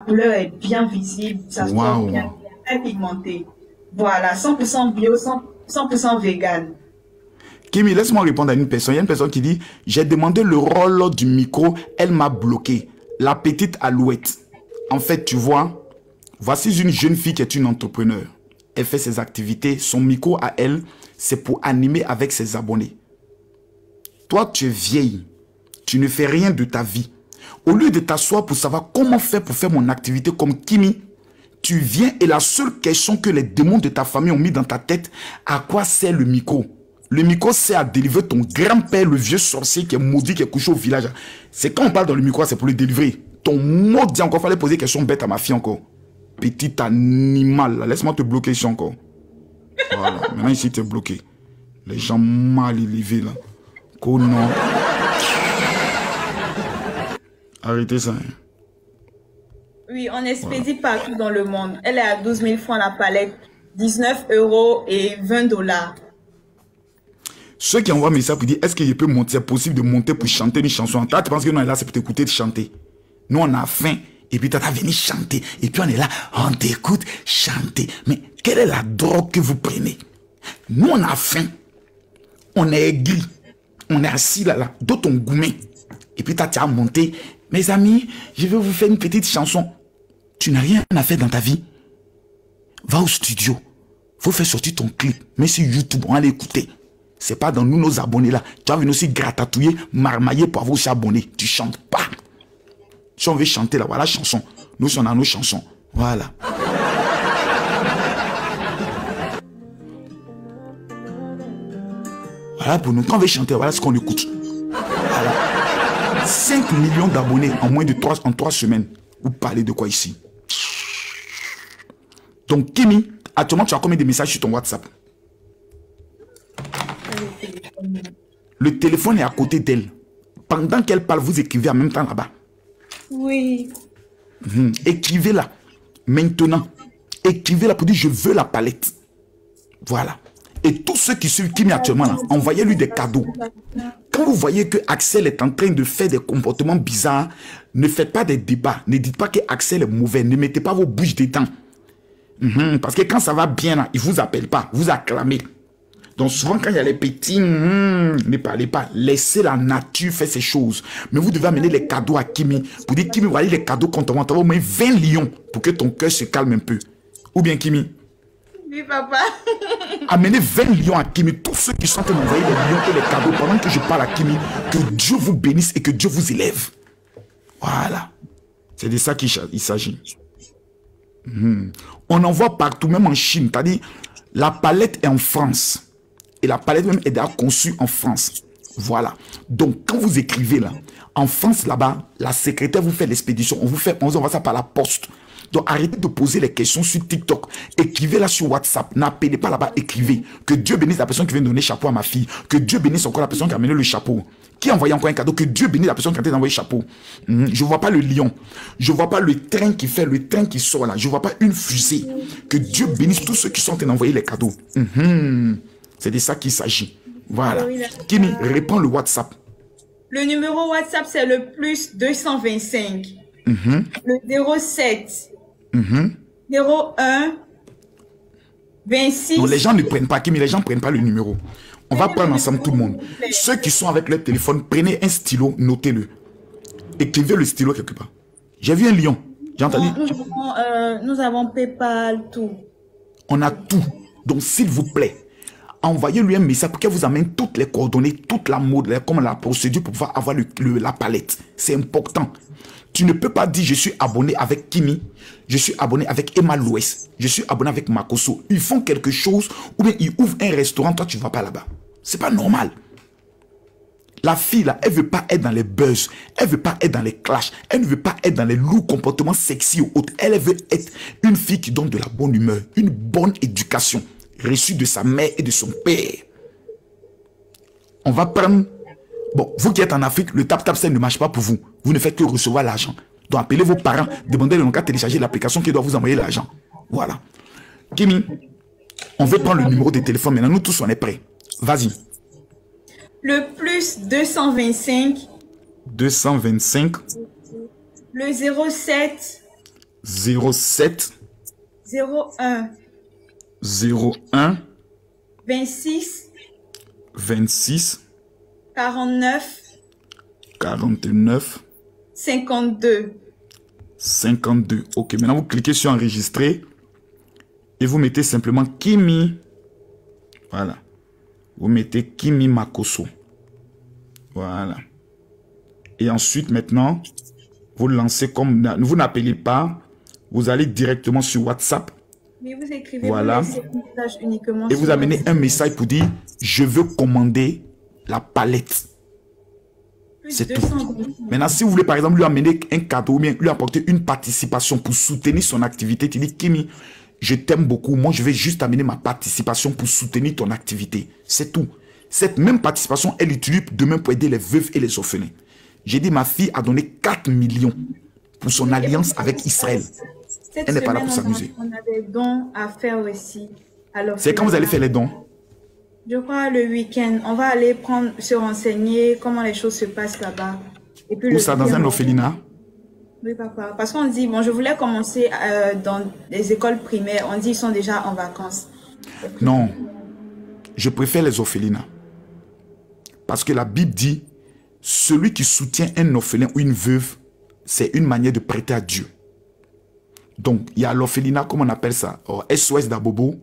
couleur est bien visible, ça se voit bien, bien pigmenté. Voilà, 100% bio, 100% vegan. Kimi, laisse-moi répondre à une personne. Il y a une personne qui dit, j'ai demandé le rôle du micro, elle m'a bloqué. La petite alouette. En fait, tu vois, voici une jeune fille qui est une entrepreneur. Elle fait ses activités. Son micro à elle, c'est pour animer avec ses abonnés. Toi, tu es vieille. Tu ne fais rien de ta vie. Au lieu de t'asseoir pour savoir comment faire pour faire mon activité comme Kimi, tu viens et la seule question que les démons de ta famille ont mis dans ta tête, à quoi sert le micro? Le micro sert à délivrer ton grand-père, le vieux sorcier qui est maudit, qui est couché au village. C'est quand on parle dans le micro, c'est pour le délivrer. Ton maudit encore, fallait poser des questions bêtes à ma fille encore. Petit animal, laisse-moi te bloquer ici encore. Voilà, maintenant ici tu es bloqué. Les gens mal élevés là. Oh non. Arrêtez ça. Hein. Oui, on expédie partout dans le monde. Elle est à 12 000 francs la palette, 19 € et 20 $. Ceux qui envoient un message pour dire est-ce qu'il peut monter, c'est possible de monter pour chanter une chanson. Toi, tu penses que nous on est là, c'est pour t'écouter de chanter. Nous on a faim et puis tu as venu chanter et puis on est là, on t'écoute chanter. Mais quelle est la drogue que vous prenez? Nous on a faim, on est aigri, on est assis là, d'autres ont goumé. Et puis tu as monté, mes amis, je vais vous faire une petite chanson. Tu n'as rien à faire dans ta vie. Va au studio, faut faire sortir ton clip, mais sur YouTube, on va l'écouter. C'est pas dans nous, nos abonnés là. Tu vas venir aussi gratatouiller, marmailler pour avoir aussi abonné. Tu chantes pas. Si on veut chanter là, voilà la chanson. Nous, on a nos chansons. Voilà. Voilà pour nous. Quand on veut chanter, voilà ce qu'on écoute. Voilà. 5 millions d'abonnés en moins de 3 semaines. Vous parlez de quoi ici? Donc, Kimi, actuellement, tu as combien de messages sur ton WhatsApp? Le téléphone est à côté d'elle. Pendant qu'elle parle, vous écrivez en même temps là-bas. Oui. Écrivez là. Maintenant. Écrivez là pour dire je veux la palette. Voilà. Et tous ceux qui suivent Kimi actuellement là, envoyez-lui des cadeaux. Quand vous voyez que Axel est en train de faire des comportements bizarres, ne faites pas des débats. Ne dites pas que Axel est mauvais. Ne mettez pas vos bouches dedans. Parce que quand ça va bien là, il ne vous appelle pas. Vous acclamez. Donc souvent quand il y a les petits, ne parlez pas. Laissez la nature faire ses choses. Mais vous devez amener les cadeaux à Kimi. Pour dire Kimi, voyez les cadeaux qu'on t'envoie. Au moins 20 lions pour que ton cœur se calme un peu. Ou bien Kimi? Oui papa. Amenez 20 lions à Kimi. Tous ceux qui sont en train d'envoyer les lions et les cadeaux pendant que je parle à Kimi. Que Dieu vous bénisse et que Dieu vous élève. Voilà. C'est de ça qu'il s'agit. On envoie partout, même en Chine. C'est-à-dire, la palette est en France. Et la palette même est déjà conçue en France. Voilà. Donc, quand vous écrivez là, en France, là-bas, la secrétaire vous fait l'expédition. On vous envoie ça par la poste. Donc, arrêtez de poser les questions sur TikTok. Écrivez là sur WhatsApp. N'appelez pas là-bas, écrivez. Que Dieu bénisse la personne qui vient donner chapeau à ma fille. Que Dieu bénisse encore la personne qui a amené le chapeau. Qui a envoyé encore un cadeau? Que Dieu bénisse la personne qui a envoyé le chapeau. Je ne vois pas le lion. Je ne vois pas le train qui fait, le train qui sort là. Je ne vois pas une fusée. Que Dieu bénisse tous ceux qui sont en train d'envoyer les cadeaux. C'est de ça qu'il s'agit. Voilà. Kimi, réponds le WhatsApp. Le numéro WhatsApp, c'est le plus 225. Le 07. 01. 26. Non, les gens ne prennent pas, Kimi, les gens ne prennent pas le numéro. On va prendre ensemble tout le monde. Ceux qui sont avec leur téléphone, prenez un stylo, notez-le. Écrivez le stylo quelque part. J'ai vu un lion. J'ai entendu. Nous avons PayPal, tout. On a tout. Donc, s'il vous plaît, envoyez-lui un message pour qu'elle vous amène toutes les coordonnées, toute la mode, comme la procédure pour pouvoir avoir la palette. C'est important. Tu ne peux pas dire je suis abonné avec Kimi, je suis abonné avec Emma Louès, je suis abonné avec Makoso. Ils font quelque chose ou bien ils ouvrent un restaurant, toi tu ne vas pas là-bas. C'est pas normal. La fille là, elle ne veut pas être dans les buzz, elle ne veut pas être dans les clashs, elle ne veut pas être dans les lourds comportements sexy ou autres. Elle veut être une fille qui donne de la bonne humeur, une bonne éducation reçue de sa mère et de son père. On va prendre... Bon, vous qui êtes en Afrique, le tap-tap-send ne marche pas pour vous. Vous ne faites que recevoir l'argent. Donc appelez vos parents, demandez-leur qu'à télécharger l'application qui doit vous envoyer l'argent. Voilà. Kimi, on veut prendre le numéro de téléphone maintenant. Nous tous, on est prêts. Vas-y. Le plus 225. 225. Le 07. 07 01 01 26 26 49 49 52. 52. Ok, maintenant vous cliquez sur enregistrer et vous mettez simplement Kimi. Voilà. Vous mettez Kimi Makosso. Voilà. Et ensuite, maintenant, vous lancez comme... Vous n'appelez pas. Vous allez directement sur WhatsApp. Mais vous écrivez, voilà. Vous laissez un message uniquement et vous amenez WhatsApp. Un message pour dire, je veux commander la palette. C'est tout. Maintenant, si vous voulez, par exemple, lui amener un cadeau ou bien lui apporter une participation pour soutenir son activité, tu dis, Kimi, je t'aime beaucoup. Moi, je vais juste amener ma participation pour soutenir ton activité. C'est tout. Cette même participation, elle utilise demain pour aider les veuves et les orphelins. J'ai dit, ma fille a donné 4 millions pour son alliance avec Israël. Elle n'est pas là pour s'amuser. On a des dons à faire aussi. C'est quand vous allez faire les dons? Je crois le week-end. On va aller se renseigner comment les choses se passent là-bas. Où ça, dans un orphelinat? Oui, papa. Parce qu'on dit, bon, je voulais commencer dans les écoles primaires. On dit, ils sont déjà en vacances. Non. Je préfère les orphelinats. Parce que la Bible dit, celui qui soutient un orphelin ou une veuve, c'est une manière de prêter à Dieu. Donc, il y a l'orphelinat, comme on appelle ça, SOS d'Abobo.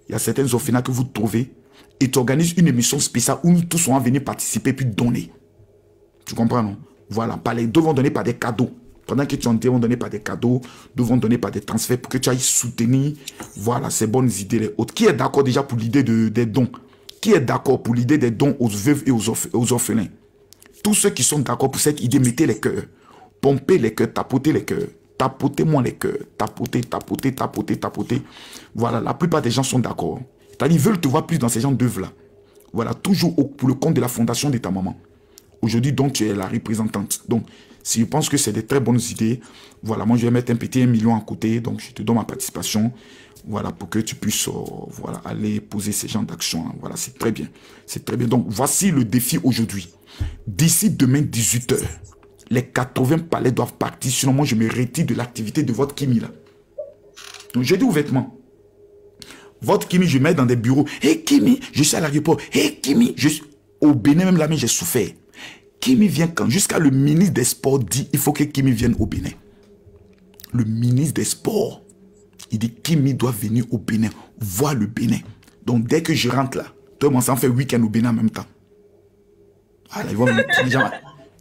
Il y a certains orphelinats que vous trouvez. Et tu organises une émission spéciale où nous tous vont venir participer puis donner. Tu comprends, non? Voilà. Les deux vont donner par des cadeaux. Pendant que tu en dis, vont donner par des cadeaux. Deux vont donner par des transferts pour que tu ailles soutenir. Voilà, ces bonnes idées les autres. Qui est d'accord déjà pour l'idée des dons? Qui est d'accord pour l'idée des dons aux veuves et aux orphelins? Tous ceux qui sont d'accord pour cette idée, mettez les cœurs. Pompez les cœurs, tapotez les cœurs. Tapotez-moi les cœurs. Tapotez, tapotez, tapotez, tapotez. Voilà, la plupart des gens sont d'accord. C'est-à-dire, ils veulent te voir plus dans ces gens d'œuvres-là. Voilà, toujours pour le compte de la fondation de ta maman. Aujourd'hui, donc, tu es la représentante. Donc, si je pense que c'est des très bonnes idées, voilà, moi, je vais mettre un petit 1 million à côté. Donc, je te donne ma participation. Voilà, pour que tu puisses voilà, aller poser ces genres d'actions. Hein. Voilà, c'est très bien. C'est très bien. Donc, voici le défi aujourd'hui. D'ici demain, 18 h, les 80 palais doivent partir. Sinon, moi, je me retire de l'activité de votre Kimi là. Donc, je dis ouvertement. Votre Kimi, je mets dans des bureaux. Hé Kimi, je suis à l'aéroport. Hé Kimi, je suis au Bénin, même là, j'ai souffert. Kimi vient quand? Jusqu'à le ministre des Sports dit il faut que Kimi vienne au Bénin. Le ministre des Sports, il dit Kimi doit venir au Bénin, voir le Bénin. Donc dès que je rentre là, toi et moi, ça en fait week-end au Bénin en même temps. Voilà,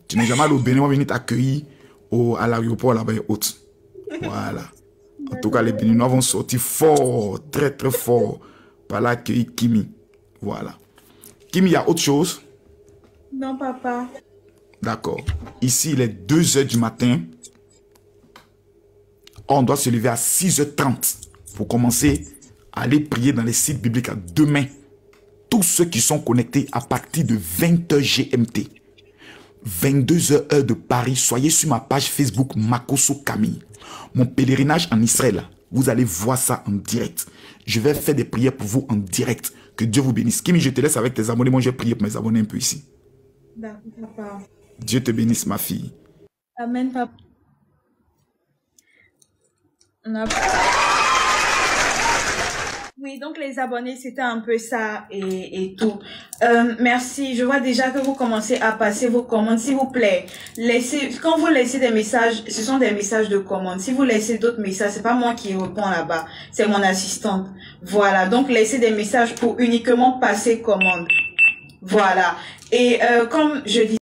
tu n'es jamais allé au Bénin, on va venir t'accueillir à l'aéroport là-bas et autres. Voilà. En tout cas, les Béninois vont sortir fort, très très fort, par là accueillir Kimi. Voilà. Kimi, il y a autre chose? Non, papa. D'accord. Ici, il est 2 h du matin. On doit se lever à 6 h 30 pour commencer à aller prier dans les sites bibliques demain. Tous ceux qui sont connectés à partir de 20 h GMT, 22 h heure de Paris, soyez sur ma page Facebook Makosso Camille. Mon pèlerinage en Israël, vous allez voir ça en direct. Je vais faire des prières pour vous en direct. Que Dieu vous bénisse. Kimi, je te laisse avec tes abonnés. Moi, je vais prier pour mes abonnés un peu ici. D'accord, papa. Dieu te bénisse, ma fille. Amen, papa. Oui, donc les abonnés, c'était un peu ça et tout. Merci. Je vois déjà que vous commencez à passer vos commandes. S'il vous plaît, quand vous laissez des messages, ce sont des messages de commande. Si vous laissez d'autres messages, c'est pas moi qui réponds là-bas, c'est mon assistante. Voilà. Donc, laissez des messages pour uniquement passer commande. Voilà. Et comme je dis